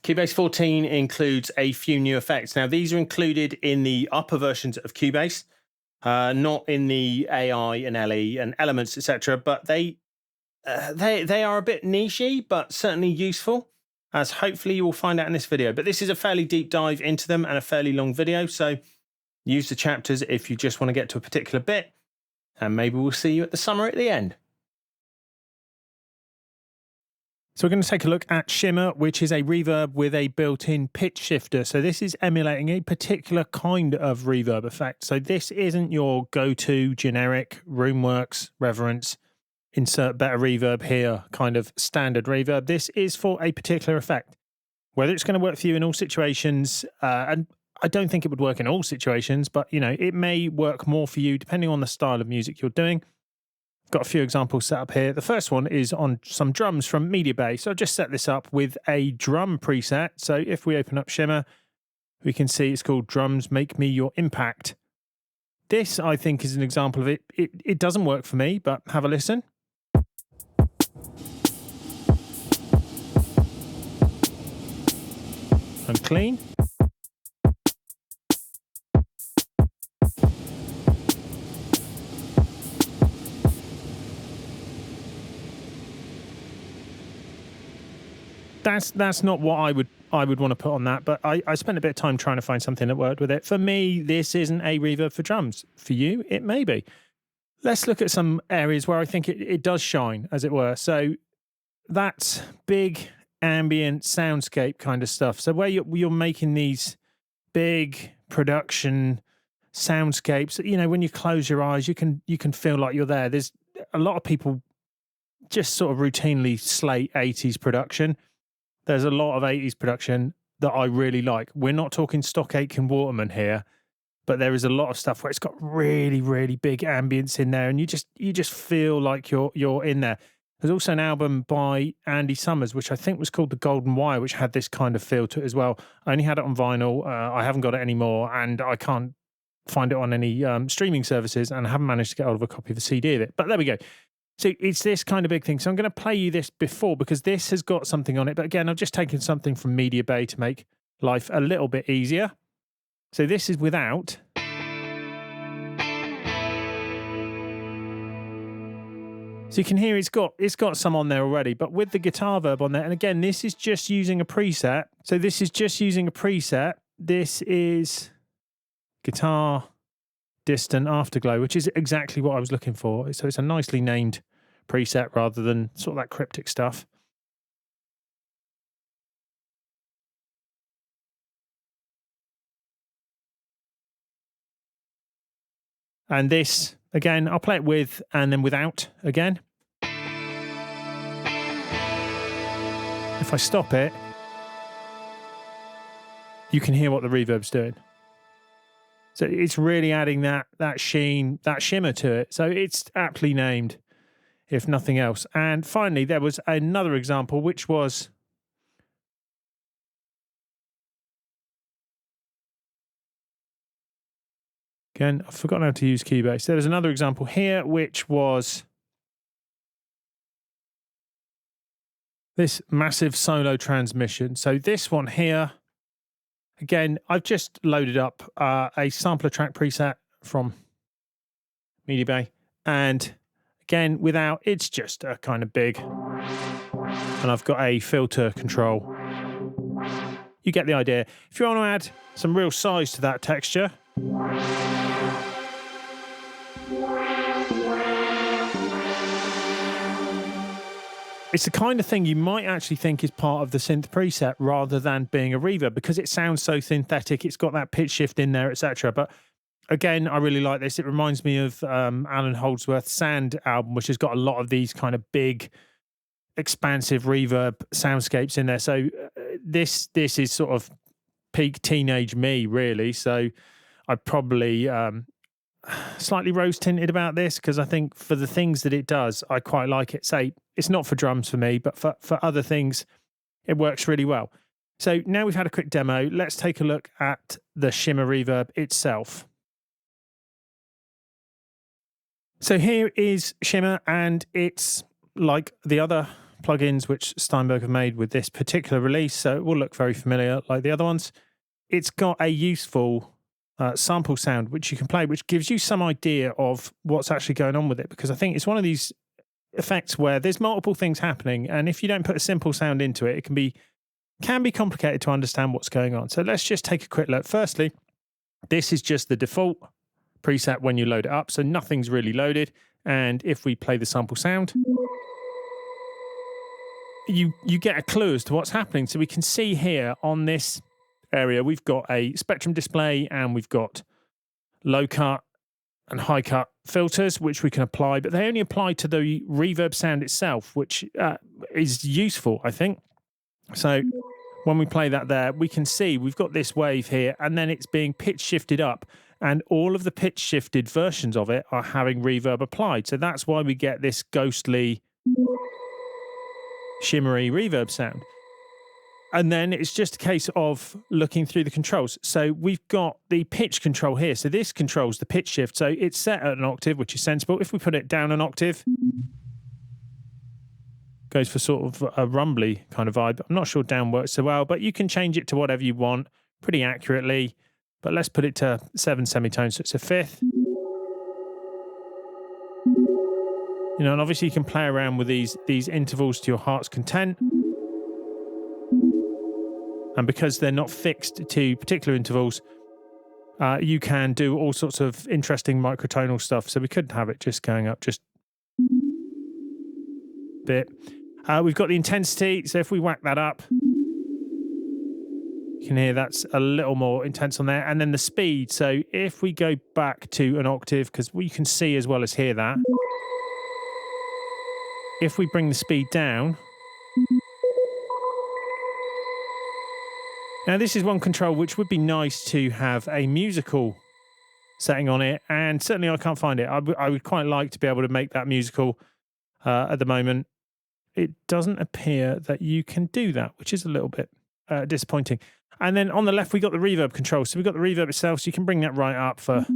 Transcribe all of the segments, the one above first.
Cubase 14 includes a few new effects. Now, these are included in the upper versions of Cubase, not in the AI and LE and Elements, etc. But they are a bit nichey, but certainly useful, as hopefully you will find out in this video. But this is a fairly deep dive into them and a fairly long video, so use the chapters if you just want to get to a particular bit, and maybe we'll see you at the summary at the end. So we're going to take a look at Shimmer, which is a reverb with a built-in pitch shifter. So this is emulating a particular kind of reverb effect. So this isn't your go-to generic Roomworks reference, insert better reverb here kind of standard reverb. This is for a particular effect. Whether it's going to work for you in all situations, and I don't think it would work in all situations, but you know, it may work more for you depending on the style of music you're doing. Got a few examples set up here. The first one is on some drums from MediaBay. So I've just set this up with a drum preset. So if we open up Shimmer, we can see it's called Drums Make Me Your Impact. This, I think, is an example of it. It doesn't work for me, but have a listen. And clean. That's not what I would want to put on that, but I spent a bit of time trying to find something that worked with it. For me, this isn't a reverb for drums. For you, it may be. Let's look at some areas where I think it does shine, as it were. So that's big ambient soundscape kind of stuff. So where you're making these big production soundscapes, you know, when you close your eyes, you can feel like you're there. There's a lot of people just sort of routinely slate 80s production. There's a lot of 80s production that I really like. We're not talking Stock Aitken Waterman here, but there is a lot of stuff where it's got really, really big ambience in there, and you just feel like you're in there. There's also an album by Andy Summers, which I think was called The Golden Wire, which had this kind of feel to it as well. I only had it on vinyl. I haven't got it anymore, and I can't find it on any streaming services, and I haven't managed to get hold of a copy of the CD of it. But there we go. So it's this kind of big thing. So I'm going to play you this before because this has got something on it. But again, I've just taken something from MediaBay to make life a little bit easier. So this is without. So you can hear it's got some on there already, but with the guitar verb on there. And again, this is just using a preset. So this is just using a preset. This is guitar distant afterglow, which is exactly what I was looking for. So it's a nicely named preset rather than sort of that cryptic stuff. And this, again, I'll play it with and then without again. If I stop it, you can hear what the reverb's doing. So it's really adding that sheen, that shimmer to it. So it's aptly named, if nothing else. And finally, there was another example, which was again, I've forgotten how to use Cubase. There was another example here, which was this massive solo transmission. So this one here, again, I've just loaded up a sampler track preset from MediaBay, and again, without, it's just a kind of big, and I've got a filter control. You get the idea. If you want to add some real size to that texture, it's the kind of thing you might actually think is part of the synth preset rather than being a reverb because it sounds so synthetic. It's got that pitch shift in there, etc. But again, I really like this. It reminds me of Alan Holdsworth's Sand album, which has got a lot of these kind of big, expansive reverb soundscapes in there. So this is sort of peak teenage me, really. So I'd probably slightly rose tinted about this because I think for the things that it does, I quite like it. Say, it's not for drums for me, but for other things, it works really well. So now we've had a quick demo, let's take a look at the Shimmer reverb itself. So here is Shimmer, and it's like the other plugins which Steinberg have made with this particular release, so it will look very familiar like the other ones. It's got a useful sample sound which you can play, which gives you some idea of what's actually going on with it, because I think it's one of these effects where there's multiple things happening, and if you don't put a simple sound into it, it can be complicated to understand what's going on. So let's just take a quick look. Firstly, this is just the default preset when you load it up, so nothing's really loaded. And if we play the sample sound, you get a clue as to what's happening. So we can see here on this area, we've got a spectrum display and we've got low cut and high cut filters, which we can apply, but they only apply to the reverb sound itself, which is useful, I think. So when we play that there, we can see we've got this wave here, and then it's being pitch shifted up, and all of the pitch shifted versions of it are having reverb applied. So that's why we get this ghostly, shimmery reverb sound. And then it's just a case of looking through the controls. So we've got the pitch control here. So this controls the pitch shift. So it's set at an octave, which is sensible. If we put it down an octave, goes for sort of a rumbly kind of vibe. I'm not sure down works so well, but you can change it to whatever you want pretty accurately. But let's put it to 7 semitones, so it's a fifth. You know, and obviously you can play around with these intervals to your heart's content. And because they're not fixed to particular intervals, you can do all sorts of interesting microtonal stuff. So we could have it just going up just a bit. We've got the intensity. So if we whack that up, you can hear that's a little more intense on there. And then the speed. So if we go back to an octave, because we can see as well as hear that. If we bring the speed down. Now, this is one control which would be nice to have a musical setting on it, and certainly I can't find it. I would quite like to be able to make that musical. At the moment, it doesn't appear that you can do that, which is a little bit disappointing. And then on the left, we got the reverb control. So we've got the reverb itself, so you can bring that right up for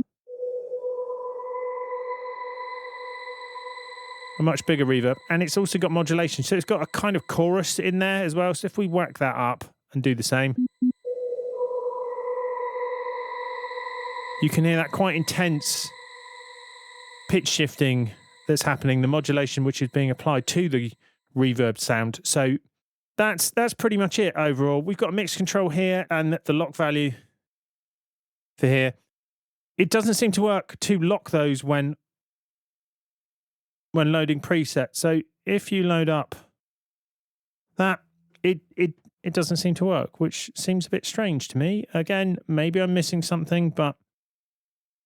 a much bigger reverb. And it's also got modulation, so it's got a kind of chorus in there as well. So if we whack that up and do the same, you can hear that quite intense pitch shifting that's happening, the modulation which is being applied to the reverb sound. So that's pretty much it overall. We've got a mix control here and the lock value for here. It doesn't seem to work to lock those when loading presets. So if you load up that, it doesn't seem to work, which seems a bit strange to me. Again, maybe I'm missing something, but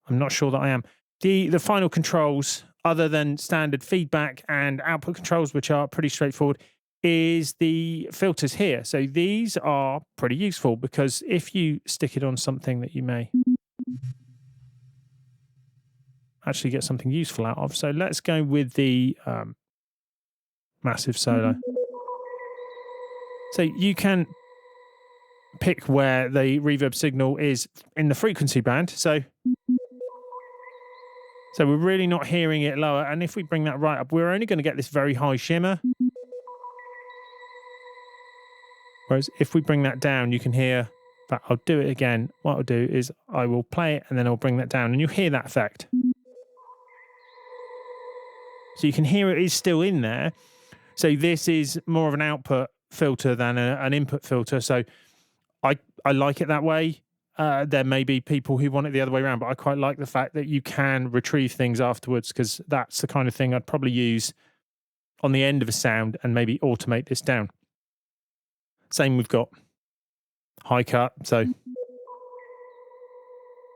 I'm not sure that I am. The final controls, other than standard feedback and output controls, which are pretty straightforward, is the filters here. So these are pretty useful, because if you stick it on something that you may actually get something useful out of. So let's go with the massive solo. So you can pick where the reverb signal is in the frequency band. So we're really not hearing it lower. And if we bring that right up, we're only going to get this very high shimmer. Whereas if we bring that down, you can hear that. I'll do it again. What I'll do is I will play it and then I'll bring that down and you'll hear that effect. So you can hear it is still in there. So this is more of an output filter than an input filter. So I like it that way. There may be people who want it the other way around, but I quite like the fact that you can retrieve things afterwards, because that's the kind of thing I'd probably use on the end of a sound and maybe automate this down. Same, we've got high cut, so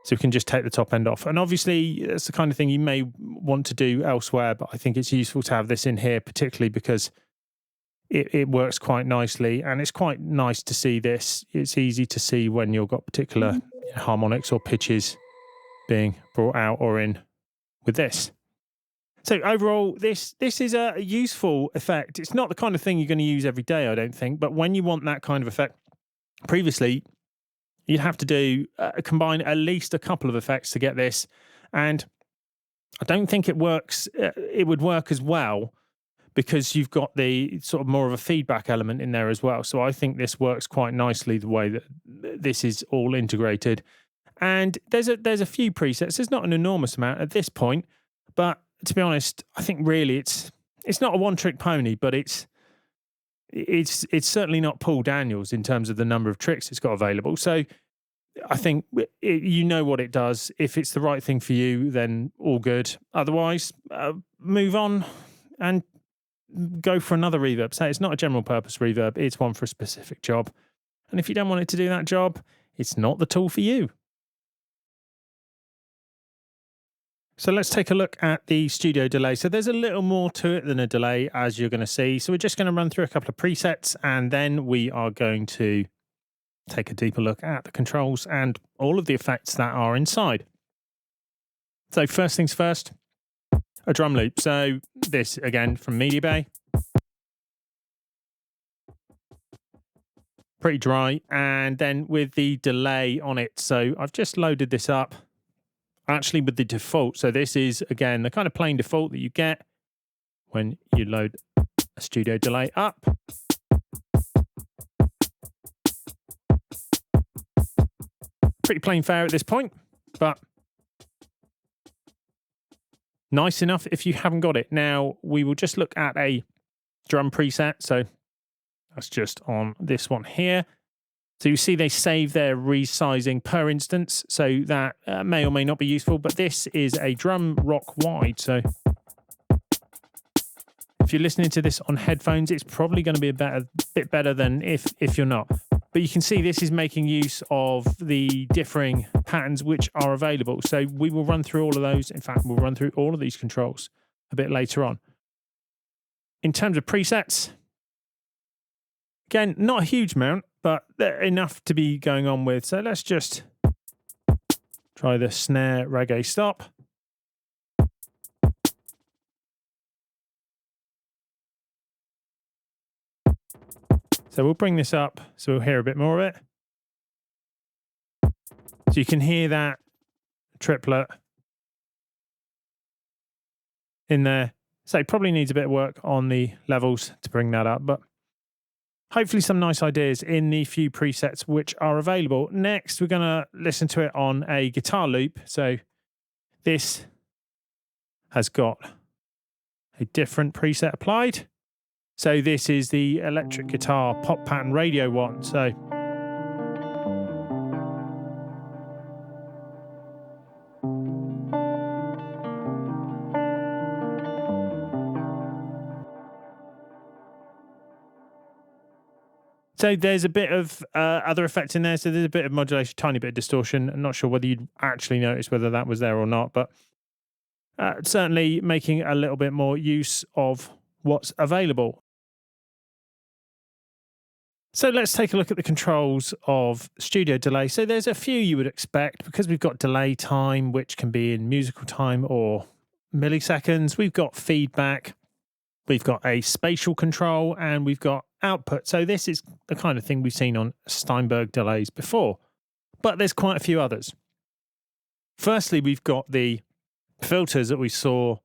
we can just take the top end off. And obviously, that's the kind of thing you may want to do elsewhere, but I think it's useful to have this in here, particularly because it works quite nicely, and it's quite nice to see this. It's easy to see when you've got particular harmonics or pitches being brought out or in with this. So overall, this is a useful effect. It's not the kind of thing you're going to use every day, I don't think, but when you want that kind of effect, previously, you'd have to combine at least a couple of effects to get this, and I don't think it works. It would work as well, because you've got the sort of more of a feedback element in there as well. So I think this works quite nicely the way that this is all integrated. And there's a few presets. There's not an enormous amount at this point, but to be honest, I think really it's not a one-trick pony, but it's certainly not Paul Daniels in terms of the number of tricks it's got available. So I think you know what it does. If it's the right thing for you, then all good. Otherwise, move on and go for another reverb. Say it's not a general purpose reverb, it's one for a specific job. And if you don't want it to do that job, it's not the tool for you. So let's take a look at the studio delay. So there's a little more to it than a delay, as you're going to see. So we're just going to run through a couple of presets, and then we are going to take a deeper look at the controls and all of the effects that are inside. So first things first, a drum loop. So this, again, from MediaBay. Pretty dry. And then with the delay on it. So I've just loaded this up, actually with the default. So this is, again, the kind of plain default that you get when you load a studio delay up. Pretty plain fare at this point, but nice enough if you haven't got it. Now, we will just look at a drum preset. So that's just on this one here. So you see they save their resizing per instance. So that may or may not be useful, but this is a drum rock wide. So if you're listening to this on headphones, it's probably going to be a bit better than if you're not. But you can see this is making use of the differing patterns which are available. So we will run through all of those. In fact, we'll run through all of these controls a bit later on. In terms of presets, again, not a huge amount, but enough to be going on with. So let's just try the snare reggae stop. So we'll bring this up so we'll hear a bit more of it. So you can hear that triplet in there. So it probably needs a bit of work on the levels to bring that up, but hopefully some nice ideas in the few presets which are available. Next, we're going to listen to it on a guitar loop. So this has got a different preset applied. So this is the electric guitar pop pattern radio one. So there's a bit of other effects in there. So there's a bit of modulation, tiny bit of distortion. I'm not sure whether you'd actually notice whether that was there or not, but certainly making a little bit more use of what's available. So let's take a look at the controls of studio delay. So there's a few you would expect because we've got delay time, which can be in musical time or milliseconds. We've got feedback. We've got a spatial control and we've got output. So this is the kind of thing we've seen on Steinberg delays before, but there's quite a few others. Firstly, we've got the filters that we saw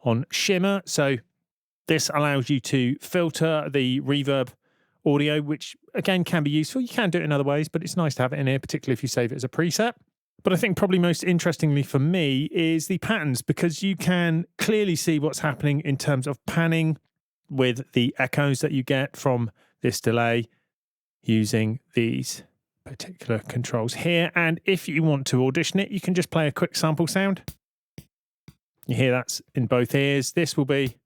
on Shimmer. So this allows you to filter the reverb audio, which again can be useful. You can do it in other ways, but it's nice to have it in here, particularly if you save it as a preset. But I think probably most interestingly for me is the patterns, because you can clearly see what's happening in terms of panning with the echoes that you get from this delay using these particular controls here. And if you want to audition it, you can just play a quick sample sound. You hear that's in both ears. This will be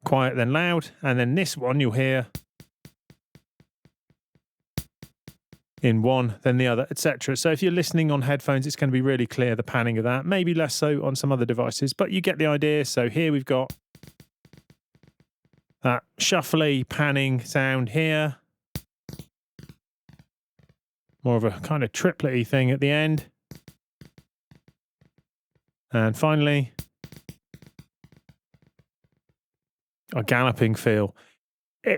quiet then loud, and then this one you'll hear in one then the other, etc. So if you're listening on headphones, it's going to be really clear, the panning of that. Maybe less so on some other devices, but you get the idea. So here we've got that shuffly panning sound here, more of a kind of triplet-y thing at the end, and finally a galloping feel.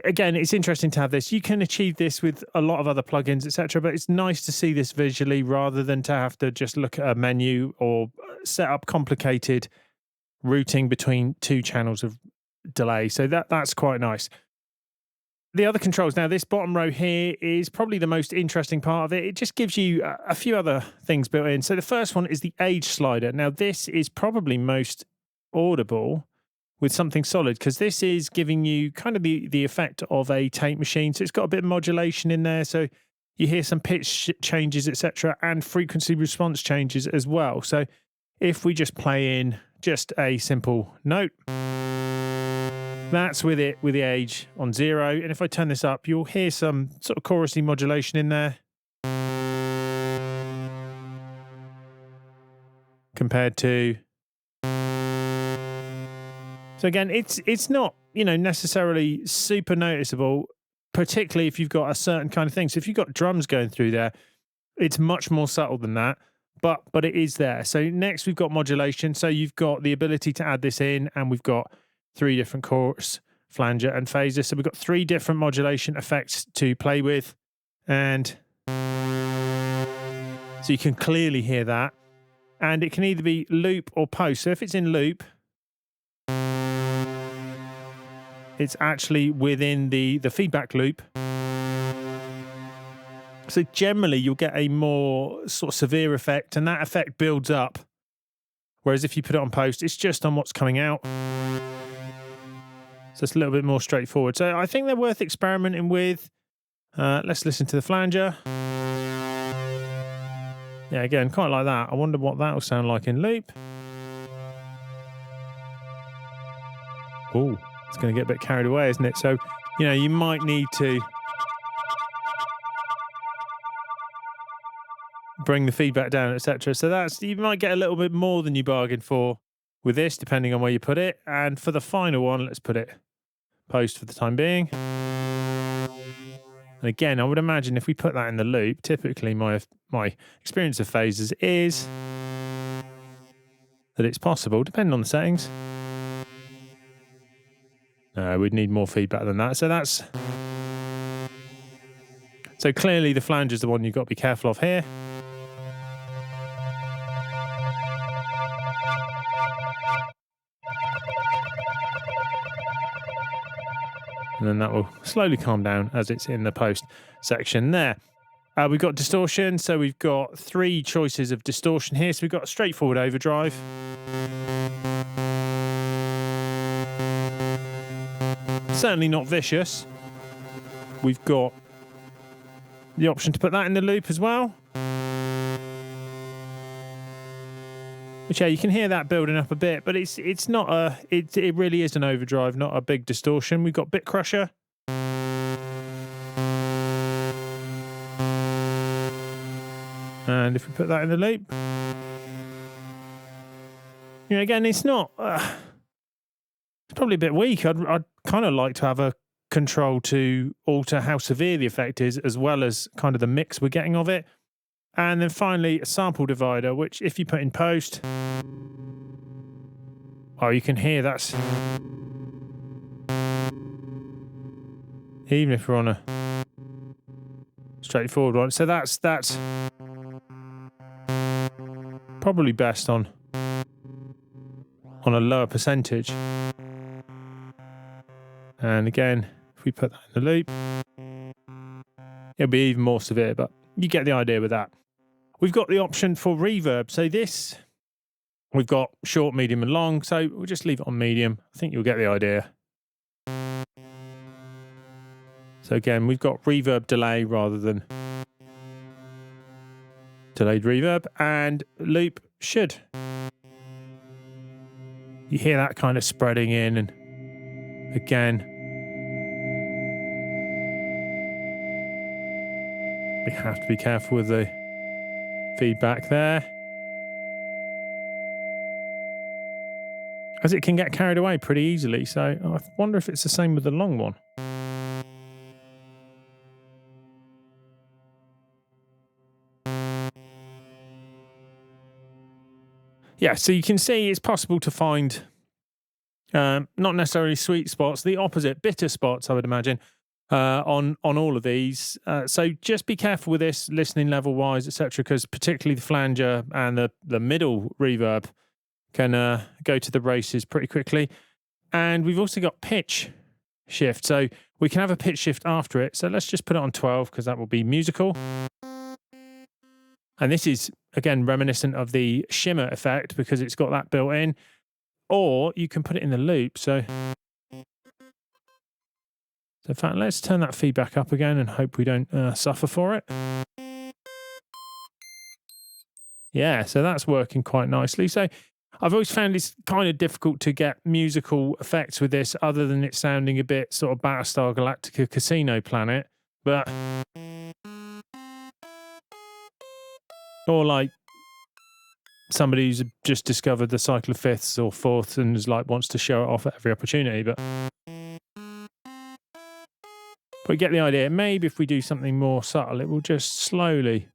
Again, it's interesting to have this. You can achieve this with a lot of other plugins, etc., but it's nice to see this visually rather than to have to just look at a menu or set up complicated routing between 2 channels of delay. So that's quite nice. The other controls now, this bottom row here is probably the most interesting part of it. It just gives you a few other things built in. So the first one is the age slider. Now this is probably most audible with something solid, because this is giving you kind of the effect of a tape machine. So it's got a bit of modulation in there. So you hear some pitch changes, etc., and frequency response changes as well. So if we just play in just a simple note, that's with it, with the age on 0. And if I turn this up, you'll hear some sort of chorusy modulation in there compared to. So again, it's not, necessarily super noticeable, particularly if you've got a certain kind of thing. So if you've got drums going through there, it's much more subtle than that, but it is there. So next we've got modulation. So you've got the ability to add this in, and we've got 3 different chorus, flanger, and phaser. So we've got 3 different modulation effects to play with. And so you can clearly hear that. And it can either be loop or post. So if it's in loop, it's actually within the feedback loop. So generally you'll get a more sort of severe effect, and that effect builds up. Whereas if you put it on post, it's just on what's coming out. So it's a little bit more straightforward. So I think they're worth experimenting with. Let's listen to the flanger. Yeah, again, quite like that. I wonder what that will sound like in loop. Oh, it's going to get a bit carried away, isn't it? So, you might need to bring the feedback down, etc. So you might get a little bit more than you bargained for with this, depending on where you put it. And for the final one, let's put it post for the time being. And again, I would imagine if we put that in the loop, typically my experience of phases is that it's possible, depending on the settings. We'd need more feedback than that. So clearly the flange is the one you've got to be careful of here. And then that will slowly calm down as it's in the post section there. We've got distortion. So we've got 3 choices of distortion here. So we've got a straightforward overdrive. Certainly not vicious. We've got the option to put that in the loop as well. Which, yeah, you can hear that building up a bit, but it's not it really is an overdrive, not a big distortion. We've got Bit Crusher. And if we put that in the loop, again, it's not. It's probably a bit weak. I'd kind of like to have a control to alter how severe the effect is, as well as kind of the mix we're getting of it. And then finally, a sample divider, which if you put in post, you can hear that's, even if we're on a straightforward one. So that's probably best on a lower percentage. And again, if we put that in the loop, it'll be even more severe, but you get the idea with that. We've got the option for reverb. So this, we've got short, medium, and long. So we'll just leave it on medium. I think you'll get the idea. So again, we've got reverb delay rather than delayed reverb, and loop should. You hear that kind of spreading in, and again, we have to be careful with the feedback there, as it can get carried away pretty easily. So I wonder if it's the same with the long one. Yeah, so you can see it's possible to find not necessarily sweet spots, the opposite, bitter spots, I would imagine, on all of these. So just be careful with this, listening level wise, etc., because particularly the flanger and the middle reverb can go to the races pretty quickly. And we've also got pitch shift. So we can have a pitch shift after it. So let's just put it on 12 because that will be musical. And this is, again, reminiscent of the Shimmer effect because it's got that built in. Or you can put it in the loop. So in fact, let's turn that feedback up again and hope we don't suffer for it. Yeah, so that's working quite nicely. So I've always found it's kind of difficult to get musical effects with this other than it sounding a bit sort of Battlestar Galactica Casino Planet. But... or like somebody who's just discovered the cycle of fifths or fourths and is like wants to show it off at every opportunity. But we get the idea. Maybe if we do something more subtle, it will just slowly...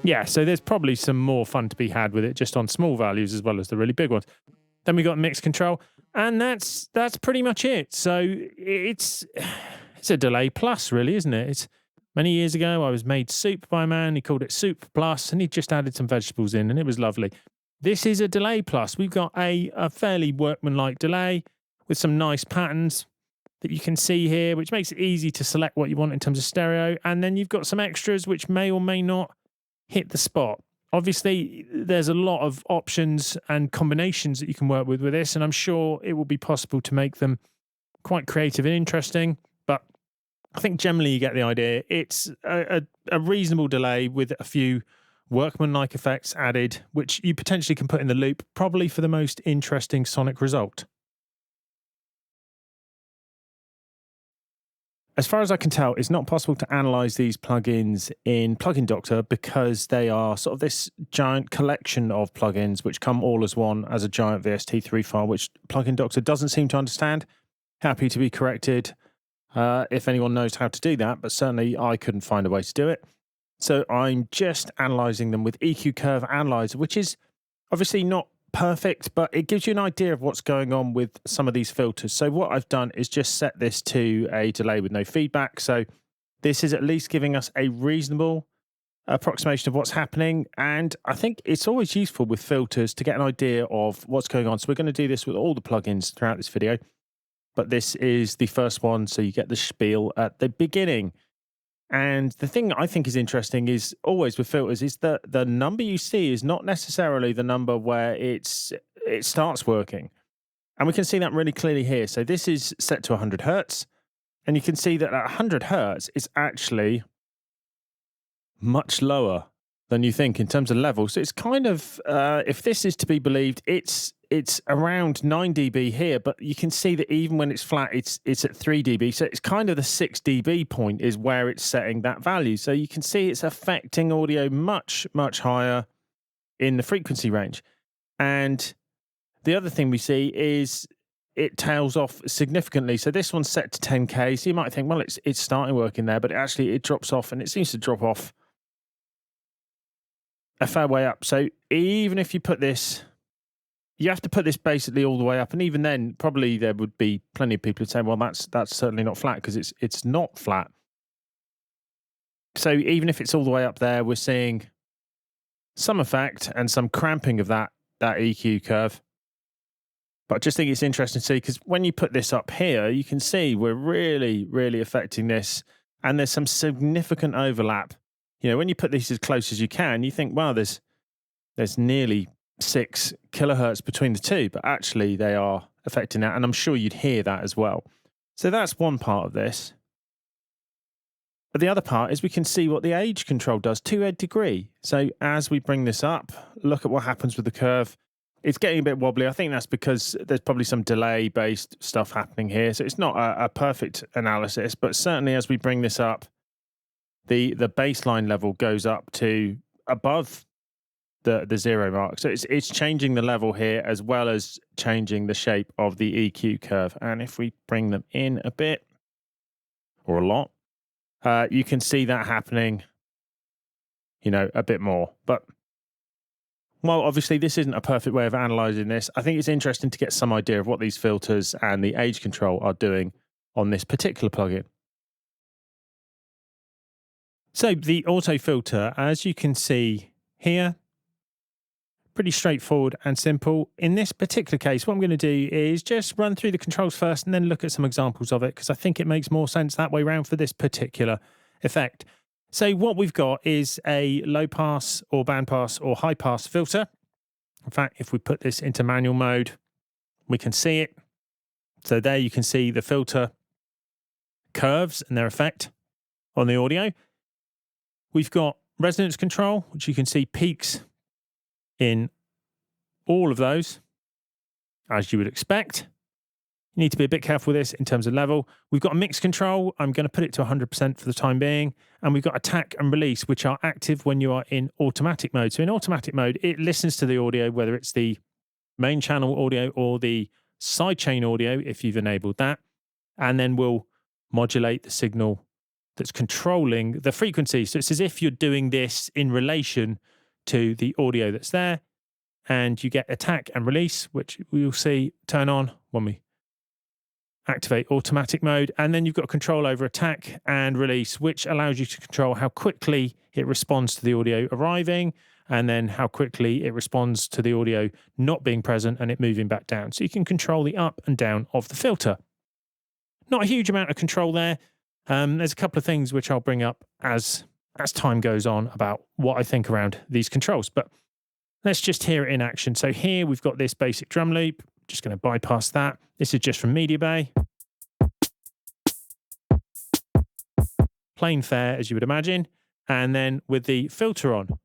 yeah, so there's probably some more fun to be had with it just on small values as well as the really big ones. Then we got mix control, and that's pretty much it. So it's a delay plus, really, isn't it? It's many years ago I was made soup by a man. He called it Soup Plus, and he just added some vegetables in, and it was lovely. This is a delay plus. We've got a fairly workmanlike delay with some nice patterns that you can see here, which makes it easy to select what you want in terms of stereo. And then you've got some extras which may or may not hit the spot. Obviously, there's a lot of options and combinations that you can work with this, and I'm sure it will be possible to make them quite creative and interesting. But I think generally you get the idea. It's a reasonable delay with a few workmanlike effects added, which you potentially can put in the loop, probably for the most interesting sonic result. As far as I can tell, it's not possible to analyze these plugins in Plugin Doctor because they are sort of this giant collection of plugins which come all as one as a giant VST3 file, which Plugin Doctor doesn't seem to understand. Happy to be corrected if anyone knows how to do that, but certainly I couldn't find a way to do it. So I'm just analyzing them with EQ Curve Analyzer, which is obviously not perfect, but it gives you an idea of what's going on with some of these filters. So what I've done is just set this to a delay with no feedback. So this is at least giving us a reasonable approximation of what's happening. And I think it's always useful with filters to get an idea of what's going on. So we're going to do this with all the plugins throughout this video, but this is the first one. So you get the spiel at the beginning. And the thing I think is interesting is always with filters is that the number you see is not necessarily the number where it starts working. And we can see that really clearly here. So this is set to 100 Hertz. And you can see that at 100 Hertz, it's actually much lower than you think in terms of level. So it's kind of, if this is to be believed, it's around 9 dB here, but you can see that even when it's flat, it's at 3 dB. So it's kind of the 6 dB point is where it's setting that value. So you can see it's affecting audio much, much higher in the frequency range. And the other thing we see is it tails off significantly. So this one's set to 10K. So you might think, well, it's starting working there, but actually it drops off, and it seems to drop off a fair way up. So even if you put this, you have to put this basically all the way up, and even then, probably there would be plenty of people who'd say, "Well, that's certainly not flat," because it's not flat. So even if it's all the way up there, we're seeing some effect and some cramping of that EQ curve. But I just think it's interesting to see, because when you put this up here, you can see we're really, really affecting this, and there's some significant overlap. You know, when you put these as close as you can, you think, wow, there's nearly 6 kilohertz between the two, but actually they are affecting that, and I'm sure you'd hear that as well. So that's one part of this. But the other part is we can see what the age control does to a degree. So as we bring this up, look at what happens with the curve. It's getting a bit wobbly. I think that's because there's probably some delay-based stuff happening here. So it's not a perfect analysis, but certainly as we bring this up, the baseline level goes up to above the 0 mark. So it's changing the level here as well as changing the shape of the EQ curve. And if we bring them in a bit, or a lot, you can see that happening, you know, a bit more. But well, obviously this isn't a perfect way of analyzing this. I think it's interesting to get some idea of what these filters and the age control are doing on this particular plugin. So the auto filter, as you can see here, pretty straightforward and simple. In this particular case, what I'm going to do is just run through the controls first and then look at some examples of it, because I think it makes more sense that way around for this particular effect. So what we've got is a low pass or band pass or high pass filter. In fact, if we put this into manual mode, we can see it. So there you can see the filter curves and their effect on the audio. We've got resonance control, which you can see peaks in all of those, as you would expect. You need to be a bit careful with this in terms of level. We've got a mix control. I'm going to put it to 100% for the time being. And we've got attack and release, which are active when you are in automatic mode. So in automatic mode, it listens to the audio, whether it's the main channel audio or the sidechain audio, if you've enabled that, and then will modulate the signal that's controlling the frequency. So it's as if you're doing this in relation to the audio that's there, and you get attack and release, which we'll see turn on when we activate automatic mode. And then you've got control over attack and release, which allows you to control how quickly it responds to the audio arriving, and then how quickly it responds to the audio not being present and it moving back down. So you can control the up and down of the filter. Not a huge amount of control there. There's a couple of things which I'll bring up as time goes on about what I think around these controls, but let's just hear it in action. So here we've got this basic drum loop. Just going to bypass that. This is just from Media Bay. Plain fare, as you would imagine, and then with the filter on.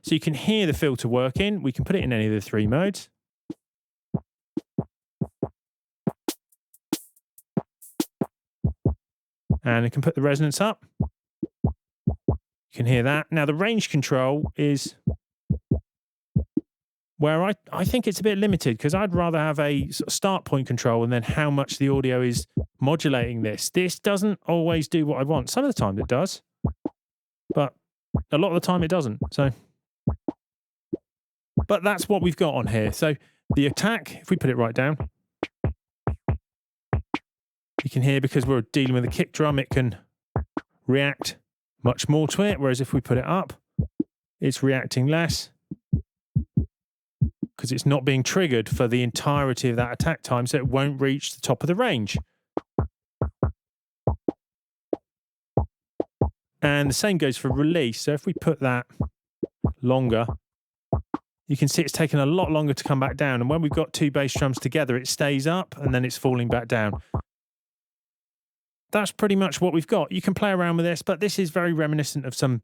So you can hear the filter working. We can put it in any of the three modes. And I can put the resonance up. You can hear that. Now the range control is where I think it's a bit limited, because I'd rather have a sort of start point control and then how much the audio is modulating this. This doesn't always do what I want. Some of the time it does, but a lot of the time it doesn't. But that's what we've got on here. So the attack, if we put it right down, you can hear, because we're dealing with a kick drum, it can react much more to it. Whereas if we put it up, it's reacting less, because it's not being triggered for the entirety of that attack time, so it won't reach the top of the range. And the same goes for release. So if we put that longer, you can see it's taken a lot longer to come back down. And when we've got two bass drums together, it stays up and then it's falling back down. That's pretty much what we've got. You can play around with this, but this is very reminiscent of some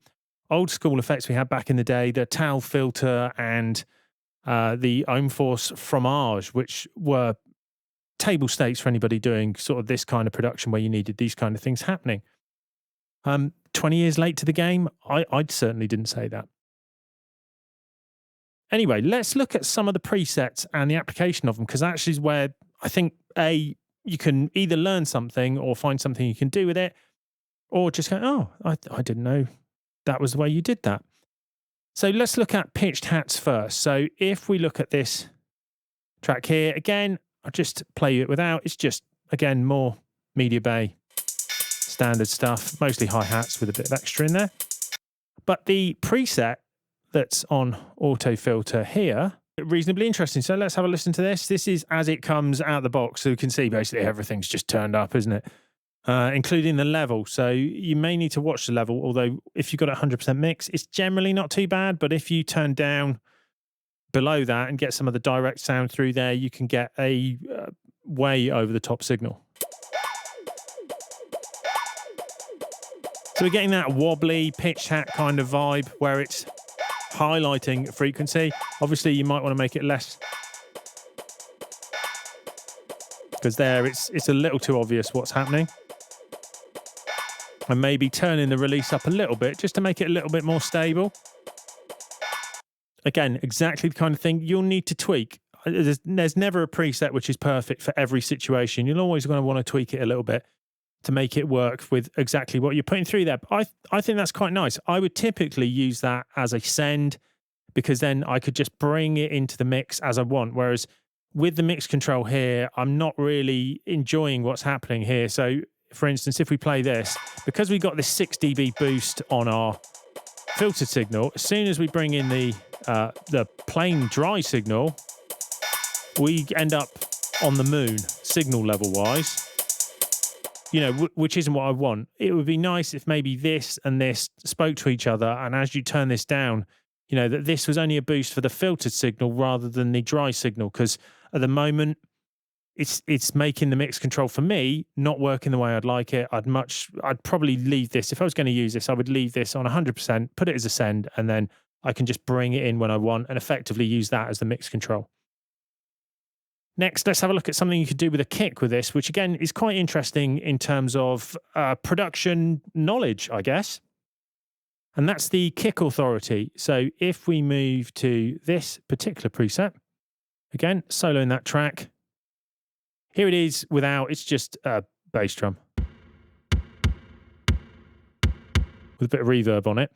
old school effects we had back in the day, the Tal filter and the Ohmforce fromage, which were table stakes for anybody doing sort of this kind of production where you needed these kind of things happening. 20 years late to the game, I certainly didn't say that. Anyway, let's look at some of the presets and the application of them, because that actually is where I think, you can either learn something or find something you can do with it, or just go, oh, I didn't know that was the way you did that. So let's look at pitched hats first. So if we look at this track here, again, I'll just play it without. It's just, again, more Media Bay standard stuff, mostly hi-hats with a bit of extra in there. But the preset that's on auto filter here, reasonably interesting. So let's have a listen to this. This is as it comes out of the box. So you can see basically everything's just turned up, isn't it? Including the level. So you may need to watch the level, although if you've got a 100% mix, it's generally not too bad. But if you turn down below that and get some of the direct sound through there, you can get a way over the top signal. So we're getting that wobbly pitched hat kind of vibe where it's highlighting frequency. Obviously, you might want to make it less, because there it's a little too obvious what's happening. And maybe turning the release up a little bit just to make it a little bit more stable. Again, exactly the kind of thing you'll need to tweak. There's never a preset which is perfect for every situation. You're always going to want to tweak it a little bit to make it work with exactly what you're putting through there. But I think that's quite nice. I would typically use that as a send, because then I could just bring it into the mix as I want. Whereas with the mix control here, I'm not really enjoying what's happening here. So for instance, if we play this, because we got this 6 dB boost on our filtered signal, as soon as we bring in the plain dry signal, we end up on the moon signal level wise, you know, which isn't what I want. It would be nice if maybe this and this spoke to each other, and as you turn this down, you know, that this was only a boost for the filtered signal rather than the dry signal, because at the moment it's making the mix control for me not working the way I'd like it. I'd probably leave this, if I was going to use this, I would leave this on 100%, put it as a send, and then I can just bring it in when I want and effectively use that as the mix control. Next, let's have a look at something you could do with a kick with this, which again is quite interesting in terms of production knowledge, I guess. And that's the kick authority. So if we move to this particular preset, again, solo in that track, here it is without, it's just a bass drum with a bit of reverb on it.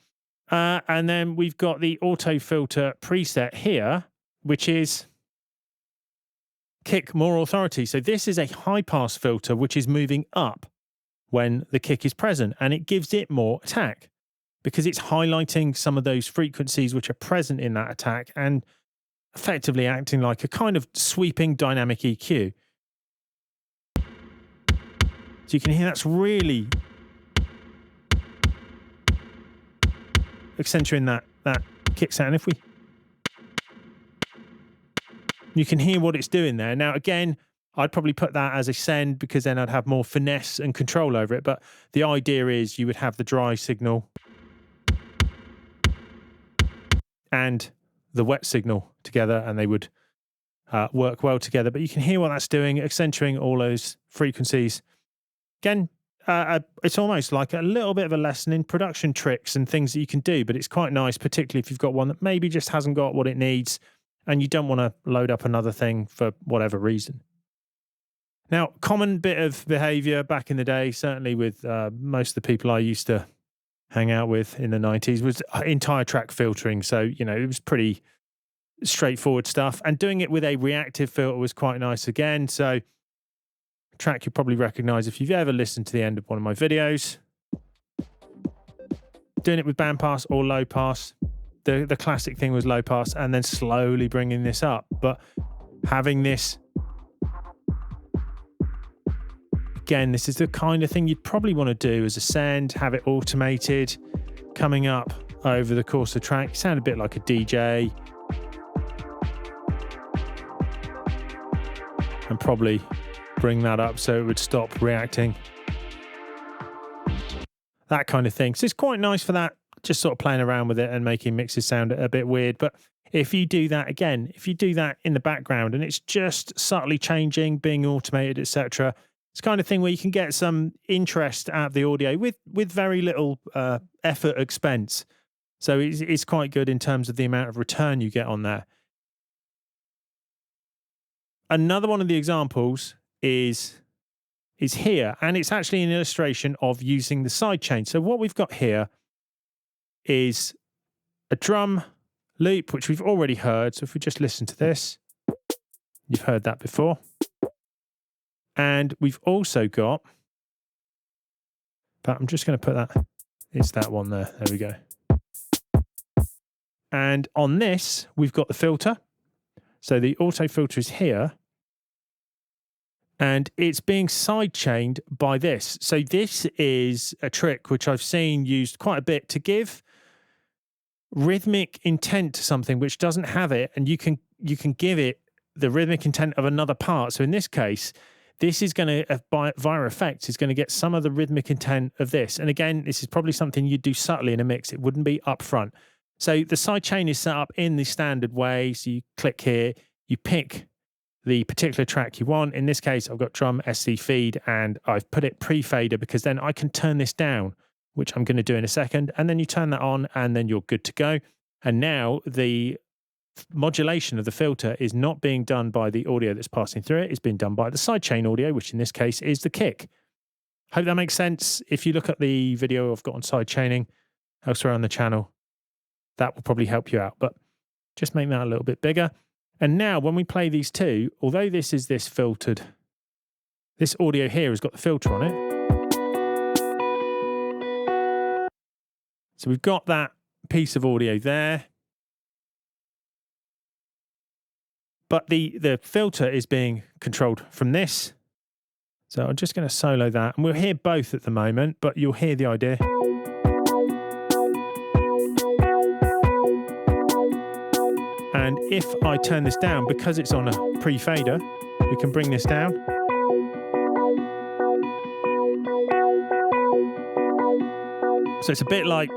And then we've got the auto filter preset here, which is kick more authority. So this is a high pass filter, which is moving up when the kick is present, and it gives it more attack because it's highlighting some of those frequencies which are present in that attack and effectively acting like a kind of sweeping dynamic EQ. So you can hear that's really accentuating that kick sound. If you can hear what it's doing there. Now, again, I'd probably put that as a send because then I'd have more finesse and control over it. But the idea is you would have the dry signal and the wet signal together, and they would work well together. But you can hear what that's doing, accentuating all those frequencies. Again, it's almost like a little bit of a lesson in production tricks and things that you can do, but it's quite nice, particularly if you've got one that maybe just hasn't got what it needs and you don't want to load up another thing for whatever reason. Now, common bit of behavior back in the day, certainly with most of the people I used to hang out with in the 90s, was entire track filtering. So, you know, it was pretty straightforward stuff. And doing it with a reactive filter was quite nice again. So, track you probably recognize if you've ever listened to the end of one of my videos. Doing it with bandpass or low pass. The classic thing was low pass and then slowly bringing this up. But having this, again, this is the kind of thing you'd probably want to do as a send, have it automated, coming up over the course of the track. You sound a bit like a DJ. And probably bring that up so it would stop reacting. That kind of thing. So it's quite nice for that, just sort of playing around with it and making mixes sound a bit weird. But if you do that again, if you do that in the background and it's just subtly changing, being automated, etc., it's the kind of thing where you can get some interest out of the audio with very little effort expense. So it's quite good in terms of the amount of return you get on there. Another one of the examples is here, and it's actually an illustration of using the sidechain. So what we've got here is a drum loop, which we've already heard. So if we just listen to this, you've heard that before. And we've also got, but I'm just going to put that, it's that one there. There we go. And on this, we've got the filter. So the auto filter is here. And it's being sidechained by this. So this is a trick which I've seen used quite a bit to give rhythmic intent to something which doesn't have it, and you can give it the rhythmic intent of another part. So in this case, this is going to, via effects, is going to get some of the rhythmic intent of this. And again, this is probably something you'd do subtly in a mix. It wouldn't be up front. So the sidechain is set up in the standard way. So you click here, you pick the particular track you want. In this case, I've got drum SC feed, and I've put it pre-fader because then I can turn this down, which I'm going to do in a second. And then you turn that on and then you're good to go. And now the modulation of the filter is not being done by the audio that's passing through it. It's being done by the sidechain audio, which in this case is the kick. Hope that makes sense. If you look at the video I've got on sidechaining elsewhere on the channel, that will probably help you out. But just make that a little bit bigger. And now when we play these two, although this is this filtered, this audio here has got the filter on it. So we've got that piece of audio there. But the filter is being controlled from this. So I'm just going to solo that. And we'll hear both at the moment, but you'll hear the idea. And if I turn this down, because it's on a pre-fader, we can bring this down. So it's a bit like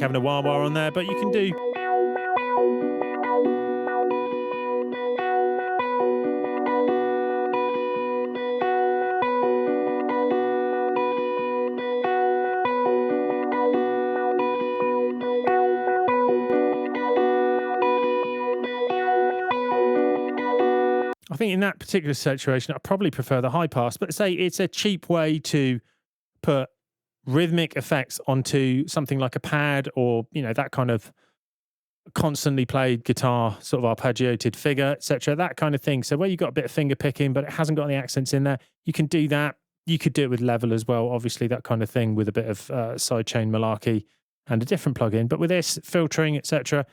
having a wah-wah on there, but you can do. I think in that particular situation, I probably prefer the high pass, but say it's a cheap way to put rhythmic effects onto something like a pad or, you know, that kind of constantly played guitar, sort of arpeggiated figure, etc., that kind of thing. So where you've got a bit of finger picking, but it hasn't got any accents in there, you can do that. You could do it with level as well, obviously, that kind of thing with a bit of sidechain malarkey and a different plugin. But with this, filtering, etc.,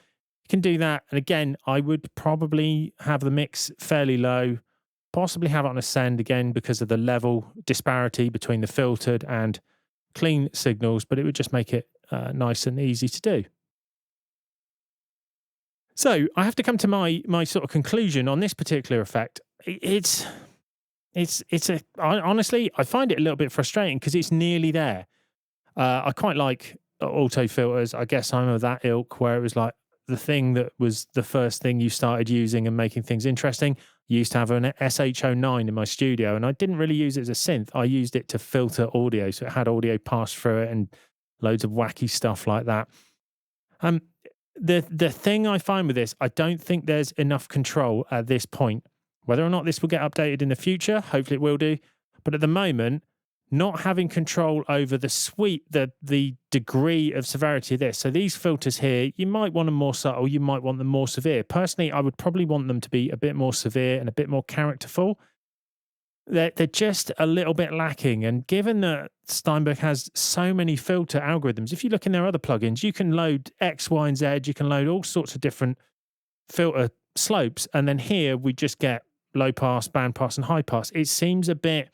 you can do that. And again, I would probably have the mix fairly low, possibly have it on a send again because of the level disparity between the filtered and clean signals, but it would just make it nice and easy to do. So I have to come to my sort of conclusion on this particular effect. Honestly, I find it a little bit frustrating because it's nearly there. I quite like auto filters. I guess I'm of that ilk where it was like the thing that was the first thing you started using and making things interesting. I used to have an SH09 in my studio, and I didn't really use it as a synth. I used it to filter audio, so it had audio pass through it and loads of wacky stuff like that. The thing I find with this, I don't think there's enough control at this point. Whether or not this will get updated in the future, hopefully it will do. But at the moment, not having control over the degree of severity of this. So these filters here, you might want them more subtle, you might want them more severe. Personally, I would probably want them to be a bit more severe and a bit more characterful. They're just a little bit lacking. And given that Steinberg has so many filter algorithms, if you look in their other plugins, you can load X, Y, and Z, you can load all sorts of different filter slopes. And then here we just get low pass, band pass, and high pass. It seems a bit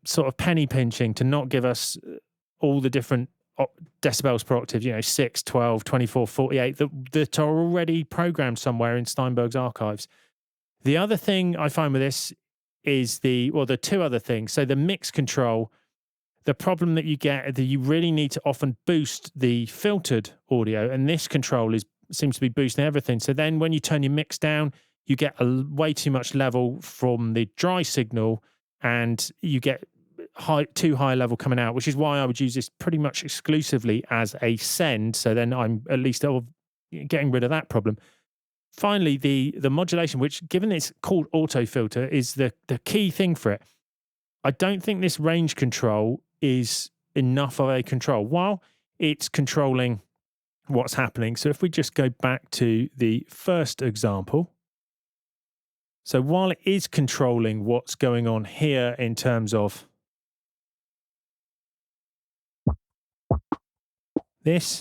sort of penny pinching to not give us all the different decibels per octave, 6, 12, 24, 48 that are already programmed somewhere in Steinberg's archives. The other thing I find with this is the two other things. So the mix control, the problem that you get that you really need to often boost the filtered audio, and this control seems to be boosting everything. So then when you turn your mix down, you get way too much level from the dry signal, and you get too high level coming out, which is why I would use this pretty much exclusively as a send. So then I'm at least getting rid of that problem. Finally, the modulation, which given it's called auto filter, is the key thing for it. I don't think this range control is enough of a control while it's controlling what's happening. So if we just go back to the first example. So while it is controlling what's going on here in terms of this,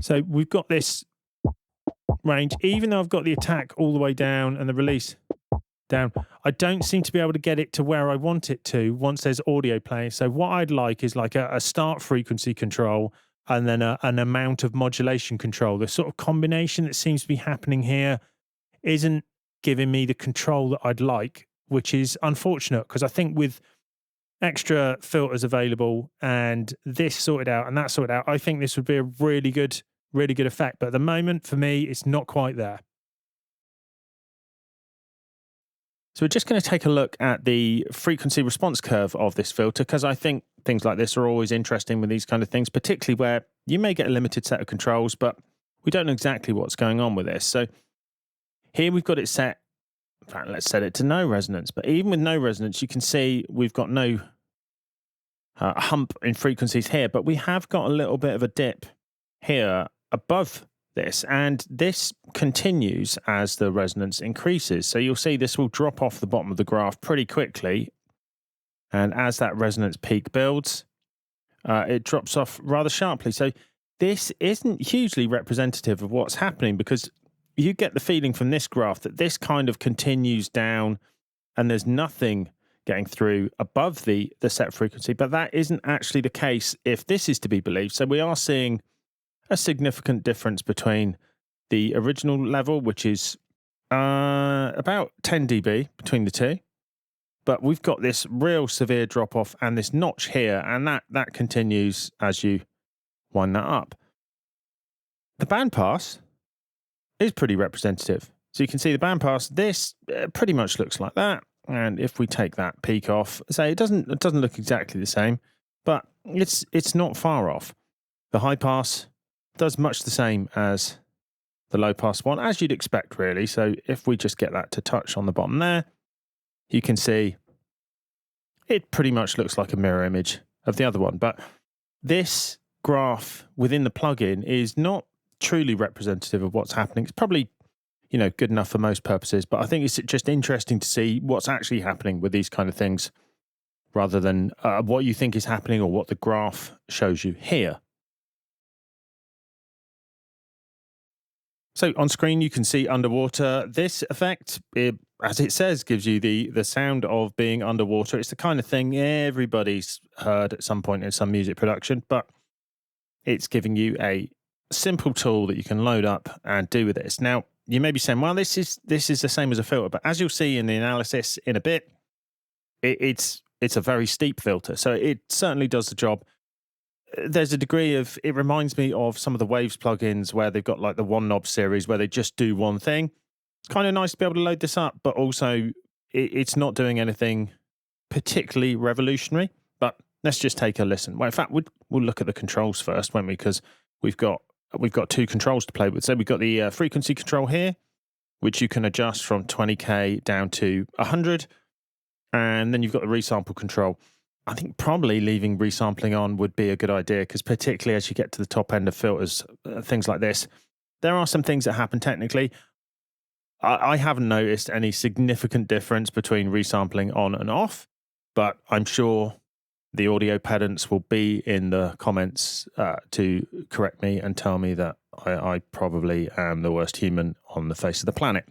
so we've got this range, even though I've got the attack all the way down and the release down, I don't seem to be able to get it to where I want it to once there's audio playing. So what I'd like is like a start frequency control and then an amount of modulation control. The sort of combination that seems to be happening here isn't giving me the control that I'd like, which is unfortunate because I think with extra filters available and this sorted out and that sorted out, I think this would be a really good effect. But at the moment, for me, it's not quite there. So we're just going to take a look at the frequency response curve of this filter, because I think things like this are always interesting with these kind of things, particularly where you may get a limited set of controls, but we don't know exactly what's going on with this. So here we've got it set, in fact, let's set it to no resonance. But even with no resonance, you can see we've got no hump in frequencies here, but we have got a little bit of a dip here above this, and this continues as the resonance increases. So you'll see this will drop off the bottom of the graph pretty quickly And as that resonance peak builds, it drops off rather sharply. So this isn't hugely representative of what's happening, because you get the feeling from this graph that this kind of continues down and there's nothing getting through above the set frequency. But that isn't actually the case if this is to be believed. So we are seeing a significant difference between the original level, which is about 10 dB between the two. But we've got this real severe drop off and this notch here, and that continues as you wind that up. The bandpass is pretty representative. So you can see the bandpass, this pretty much looks like that. And if we take that peak off, say it doesn't look exactly the same, but it's not far off. The high pass does much the same as the low pass one, as you'd expect, really. So if we just get that to touch on the bottom there, you can see it pretty much looks like a mirror image of the other one. But this graph within the plugin is not truly representative of what's happening. It's probably, good enough for most purposes, but I think it's just interesting to see what's actually happening with these kind of things, rather than what you think is happening or what the graph shows you here. So on screen, you can see underwater. This effect, as it says, gives you the sound of being underwater. It's the kind of thing everybody's heard at some point in some music production, but it's giving you a simple tool that you can load up and do with this. Now, you may be saying, well, this is the same as a filter, but as you'll see in the analysis in a bit, it's a very steep filter. So it certainly does the job. There's a degree of, it reminds me of some of the Waves plugins where they've got like the one knob series where they just do one thing. It's kind of nice to be able to load this up, but also it's not doing anything particularly revolutionary. But let's just take a listen. Well, in fact, we'll look at the controls first, won't we? Because we've got two controls to play with. So we've got the frequency control here, which you can adjust from 20K down to 100. And then you've got the resample control. I think probably leaving resampling on would be a good idea, because particularly as you get to the top end of filters, things like this, there are some things that happen technically. I haven't noticed any significant difference between resampling on and off, but I'm sure the audio pedants will be in the comments to correct me and tell me that I probably am the worst human on the face of the planet.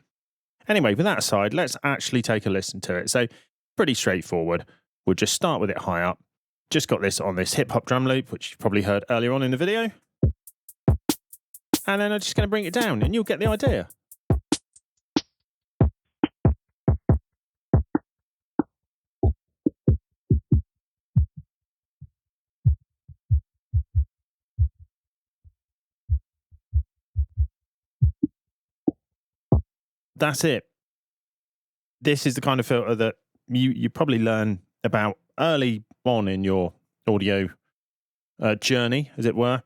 Anyway, with that aside, let's actually take a listen to it. So pretty straightforward. We'll just start with it high up. Just got this on this hip hop drum loop, which you've probably heard earlier on in the video. And then I'm just going to bring it down and you'll get the idea. That's it. This is the kind of filter that you probably learn about early on in your audio journey, as it were.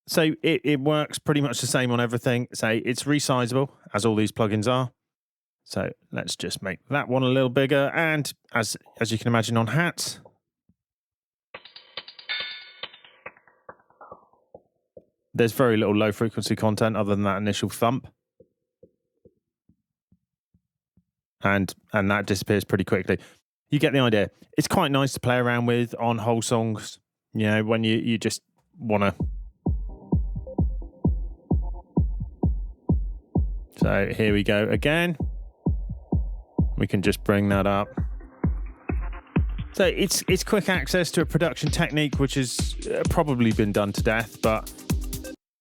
So it works pretty much the same on everything. Say it's resizable, as all these plugins are. So let's just make that one a little bigger. And as you can imagine on hats, there's very little low frequency content other than that initial thump. And that disappears pretty quickly. You get the idea. It's quite nice to play around with on whole songs, when you just want to. So here we go again. We can just bring that up. So it's quick access to a production technique which has probably been done to death, but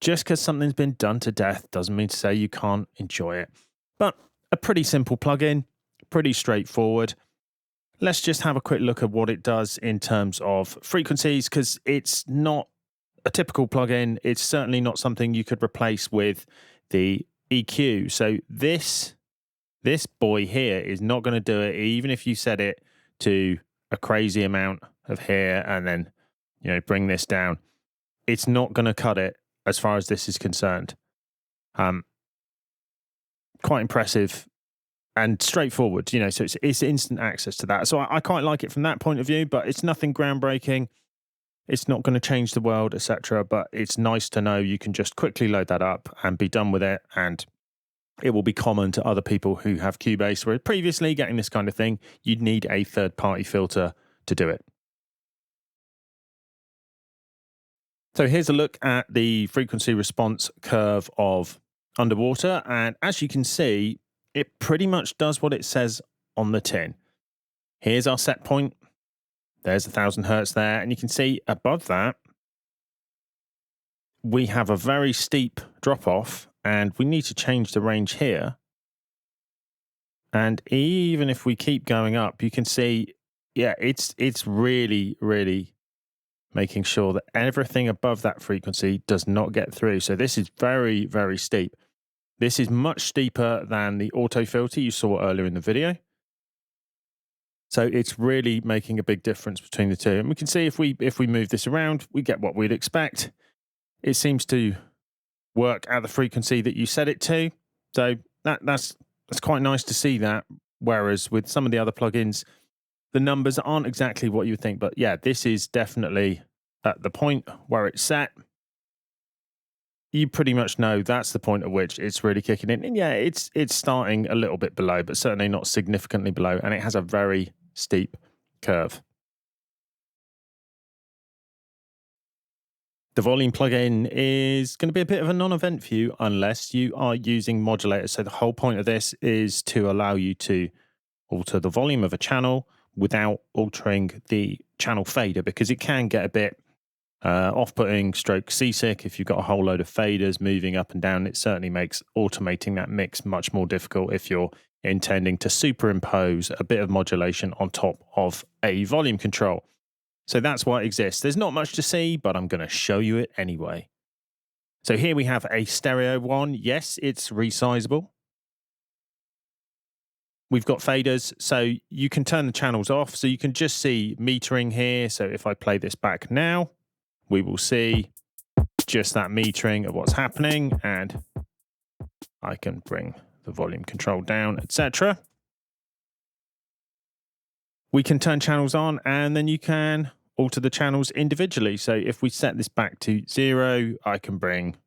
just because something's been done to death doesn't mean to say you can't enjoy it. But a pretty simple plugin, pretty straightforward. Let's just have a quick look at what it does in terms of frequencies, because it's not a typical plugin. It's certainly not something you could replace with the EQ. So this boy here is not going to do it, even if you set it to a crazy amount of here and then, bring this down. It's not going to cut it as far as this is concerned. Quite impressive and straightforward, so it's instant access to that. So I quite like it from that point of view, but it's nothing groundbreaking. It's not going to change the world, etc. But it's nice to know you can just quickly load that up and be done with it. And it will be common to other people who have Cubase, where previously getting this kind of thing, you'd need a third-party filter to do it. So here's a look at the frequency response curve of underwater. And as you can see, it pretty much does what it says on the tin. Here's our set point. There's 1000 hertz there. And you can see above that, we have a very steep drop off and we need to change the range here. And even if we keep going up, you can see, yeah, it's really, really making sure that everything above that frequency does not get through. So this is very, very steep. This is much steeper than the auto filter you saw earlier in the video. So it's really making a big difference between the two. And we can see if we move this around, we get what we'd expect. It seems to work at the frequency that you set it to. So that's quite nice to see that. Whereas with some of the other plugins, the numbers aren't exactly what you would think. But yeah, this is definitely at the point where it's set. You pretty much know that's the point at which it's really kicking in. And yeah, it's starting a little bit below, but certainly not significantly below. And it has a very steep curve. The volume plugin is going to be a bit of a non-event for you unless you are using modulators. So the whole point of this is to allow you to alter the volume of a channel without altering the channel fader, because it can get a bit off-putting stroke seasick if you've got a whole load of faders moving up and down. It certainly makes automating that mix much more difficult if you're intending to superimpose a bit of modulation on top of a volume control. So that's why it exists. There's not much to see, but I'm going to show you it anyway. So here we have a stereo one. Yes, it's resizable. We've got faders, so you can turn the channels off. So you can just see metering here. So if I play this back now, we will see just that metering of what's happening. And I can bring the volume control down, etc. We can turn channels on, and then you can alter the channels individually. So if we set this back to 0, I can bring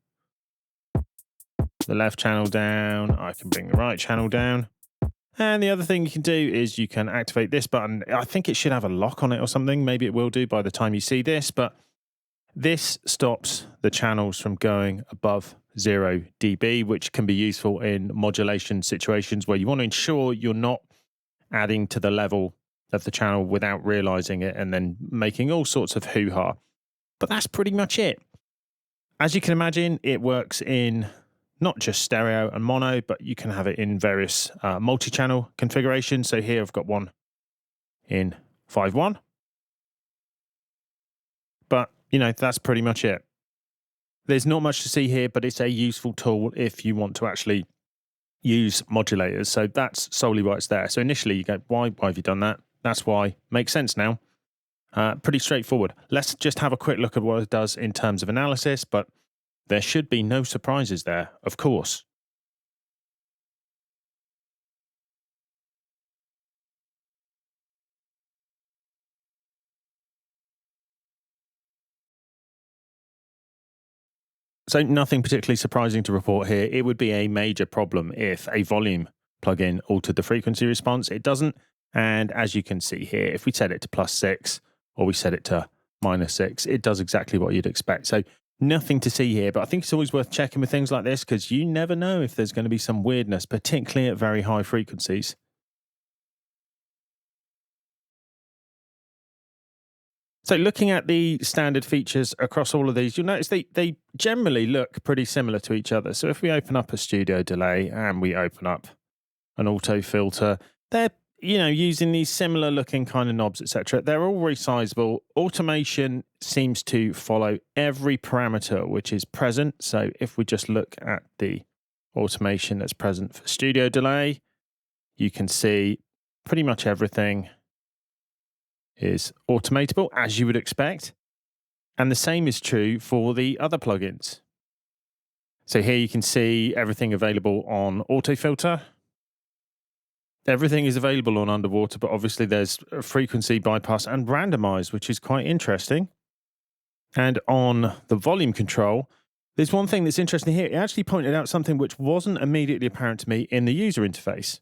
the left channel down. I can bring the right channel down. And the other thing you can do is you can activate this button. I think it should have a lock on it or something. Maybe it will do by the time you see this, but this stops the channels from going above 0 dB, which can be useful in modulation situations where you want to ensure you're not adding to the level of the channel without realizing it and then making all sorts of hoo-ha. But that's pretty much it. As you can imagine, it works in not just stereo and mono, but you can have it in various multi-channel configurations. So here I've got one in 5.1. But, you know, that's pretty much it. There's not much to see here, but it's a useful tool if you want to actually use modulators. So that's solely why it's there. So initially you go, why have you done that? That's why. Makes sense now. Pretty straightforward. Let's just have a quick look at what it does in terms of analysis, but there should be no surprises there, of course. So nothing particularly surprising to report here. It would be a major problem if a volume plugin altered the frequency response. It doesn't. And as you can see here, if we set it to +6 or we set it to -6, it does exactly what you'd expect. So nothing to see here, but I think it's always worth checking with things like this because you never know if there's going to be some weirdness, particularly at very high frequencies. So looking at the standard features across all of these, you'll notice they generally look pretty similar to each other. So if we open up a studio delay and we open up an auto filter, they're using these similar looking kind of knobs, etc. They're all resizable. Automation seems to follow every parameter which is present. So if we just look at the automation that's present for studio delay, you can see pretty much everything is automatable as you would expect. And the same is true for the other plugins. So here you can see everything available on auto filter. Everything is available on underwater, but obviously there's frequency bypass and randomize, which is quite interesting. And on the volume control, there's one thing that's interesting here. It actually pointed out something which wasn't immediately apparent to me in the user interface.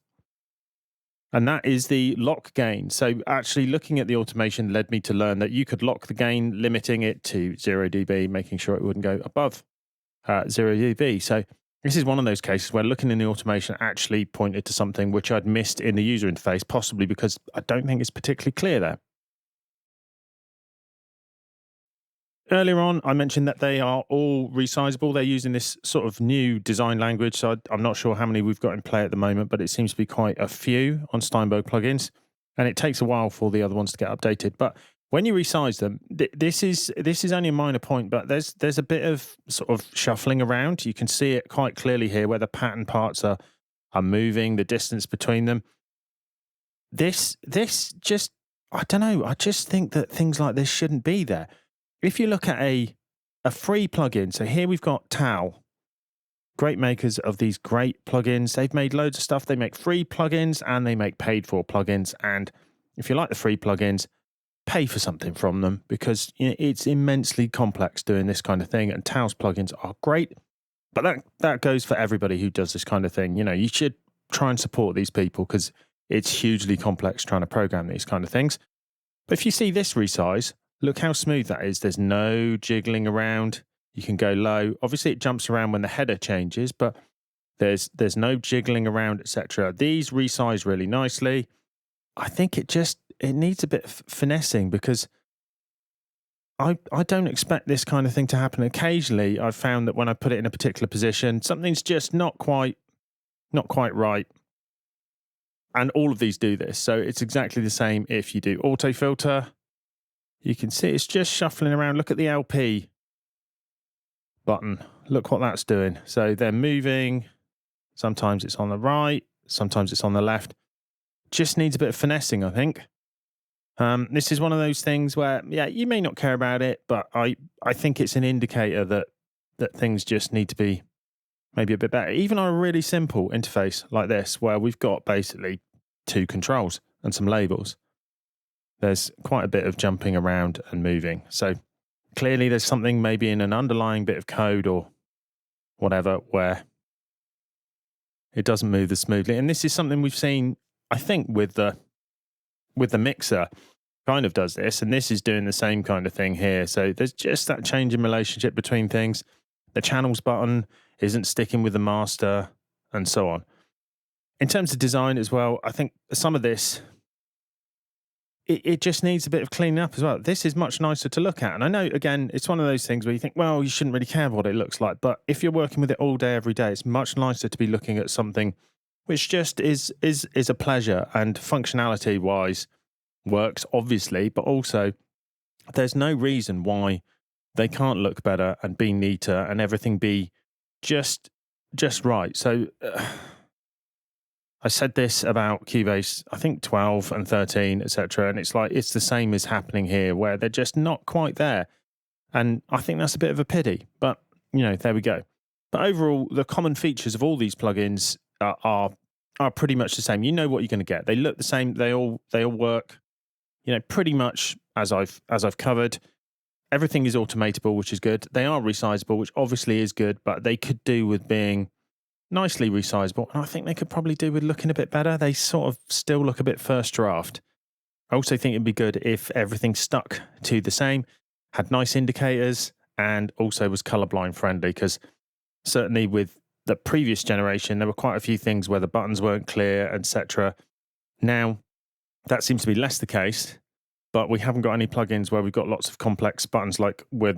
And that is the lock gain. So actually looking at the automation led me to learn that you could lock the gain, limiting it to 0 dB, making sure it wouldn't go above 0 dB. So this is one of those cases where looking in the automation actually pointed to something which I'd missed in the user interface, possibly because I don't think it's particularly clear there. Earlier on, I mentioned that they are all resizable. They're using this sort of new design language. So I'm not sure how many we've got in play at the moment, but it seems to be quite a few on Steinberg plugins. And it takes a while for the other ones to get updated. But when you resize them, this is only a minor point, but there's a bit of sort of shuffling around. You can see it quite clearly here where the pattern parts are moving, the distance between them. This just, I don't know, I just think that things like this shouldn't be there. If you look at a free plugin, so here we've got Tau, great makers of these great plugins. They've made loads of stuff. They make free plugins and they make paid for plugins. And if you like the free plugins, pay for something from them because it's immensely complex doing this kind of thing. And Tau's plugins are great, but that goes for everybody who does this kind of thing. You should try and support these people because it's hugely complex trying to program these kind of things. But if you see this resize, look how smooth that is. There's no jiggling around. You can go low. Obviously, it jumps around when the header changes, but there's no jiggling around, etc. These resize really nicely. I think it needs a bit of finessing because I don't expect this kind of thing to happen. Occasionally, I've found that when I put it in a particular position, something's just not quite right. And all of these do this. So it's exactly the same if you do auto filter. You can see it's just shuffling around. Look at the LP button. Look what that's doing. So they're moving. Sometimes it's on the right. Sometimes it's on the left. Just needs a bit of finessing, I think. This is one of those things where, yeah, you may not care about it, but I think it's an indicator that things just need to be maybe a bit better. Even on a really simple interface like this, where we've got basically 2 controls and some labels, there's quite a bit of jumping around and moving. So clearly there's something maybe in an underlying bit of code or whatever where it doesn't move as smoothly. And this is something we've seen, I think, with the mixer kind of does this. And this is doing the same kind of thing here. So there's just that change in relationship between things. The channels button isn't sticking with the master and so on. In terms of design as well, I think some of this, it just needs a bit of cleaning up as well. This is much nicer to look at. And I know, again, it's one of those things where you think, well, you shouldn't really care what it looks like. But if you're working with it all day, every day, it's much nicer to be looking at something which just is a pleasure and functionality-wise works, obviously. But also, there's no reason why they can't look better and be neater and everything be just right. So I said this about Cubase, I think 12 and 13, etc. And it's like, it's the same as happening here where they're just not quite there. And I think that's a bit of a pity, but there we go. But overall, the common features of all these plugins are pretty much the same. You know what you're going to get. They look the same. They all work, pretty much as I've covered. Everything is automatable, which is good. They are resizable, which obviously is good, but they could do with being nicely resizable. And I think they could probably do with looking a bit better. They sort of still look a bit first draft. I also think it'd be good if everything stuck to the same, had nice indicators, and also was colorblind friendly, because certainly with the previous generation, there were quite a few things where the buttons weren't clear, etc. Now, that seems to be less the case, but we haven't got any plugins where we've got lots of complex buttons, like where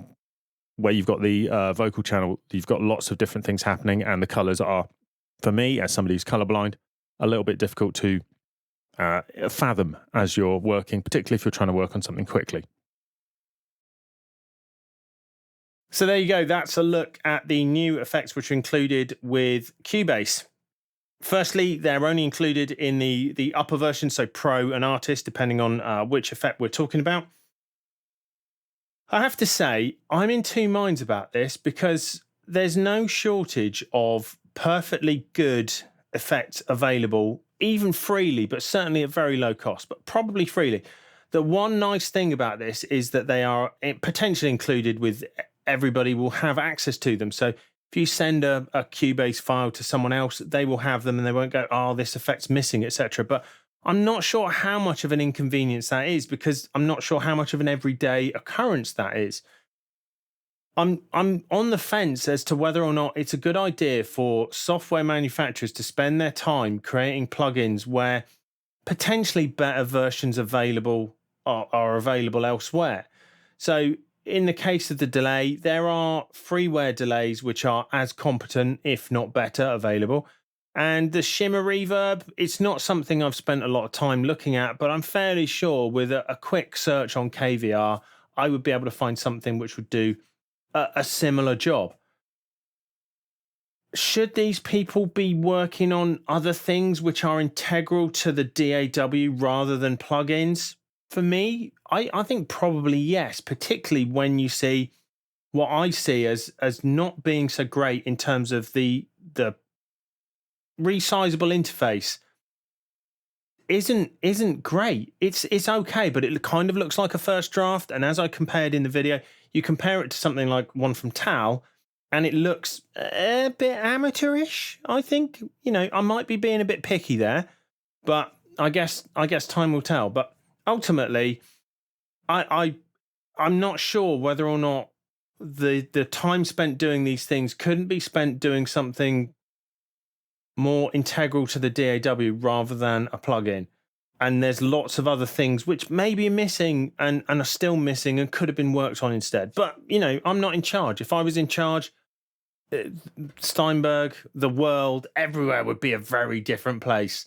you've got the vocal channel, you've got lots of different things happening, and the colors are, for me, as somebody who's colorblind, a little bit difficult to fathom as you're working, particularly if you're trying to work on something quickly. So there you go. That's a look at the new effects which are included with Cubase. Firstly, they're only included in the upper version, so Pro and Artist, depending on which effect we're talking about. I have to say, I'm in two minds about this because there's no shortage of perfectly good effects available, even freely, but certainly at very low cost, but probably freely. The one nice thing about this is that they are potentially included with everybody will have access to them. So if you send a Cubase file to someone else, they will have them and they won't go, oh, this effect's missing, etc. But I'm not sure how much of an inconvenience that is, because I'm not sure how much of an everyday occurrence that is. I'm on the fence as to whether or not it's a good idea for software manufacturers to spend their time creating plugins where potentially better versions available are available elsewhere. So in the case of the delay, there are freeware delays which are as competent, if not better, available. And the shimmer reverb, it's not something I've spent a lot of time looking at, but I'm fairly sure with a quick search on KVR, I would be able to find something which would do a similar job. Should these people be working on other things which are integral to the DAW rather than plugins? For me, I think probably yes, particularly when you see what I see as not being so great in terms of the resizable interface isn't great. It's okay, but it kind of looks like a first draft. And as I compared in the video, you compare it to something like one from Tal, and it looks a bit amateurish. I think, you know, I might be being a bit picky there, but I guess time will tell. But ultimately, I'm not sure whether or not the time spent doing these things couldn't be spent doing something more integral to the DAW rather than a plugin. And there's lots of other things which maybe are missing and are still missing and could have been worked on instead. But, you know, I'm not in charge. If I was in charge, Steinberg, the world, everywhere would be a very different place.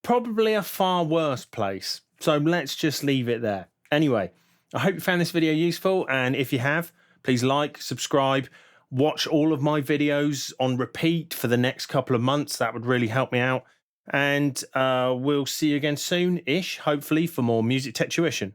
Probably a far worse place. So let's just leave it there. Anyway, I hope you found this video useful. And if you have, please like, subscribe, watch all of my videos on repeat for the next couple of months. That would really help me out. And we'll see you again soon-ish, hopefully, for more Music Tech Tuition.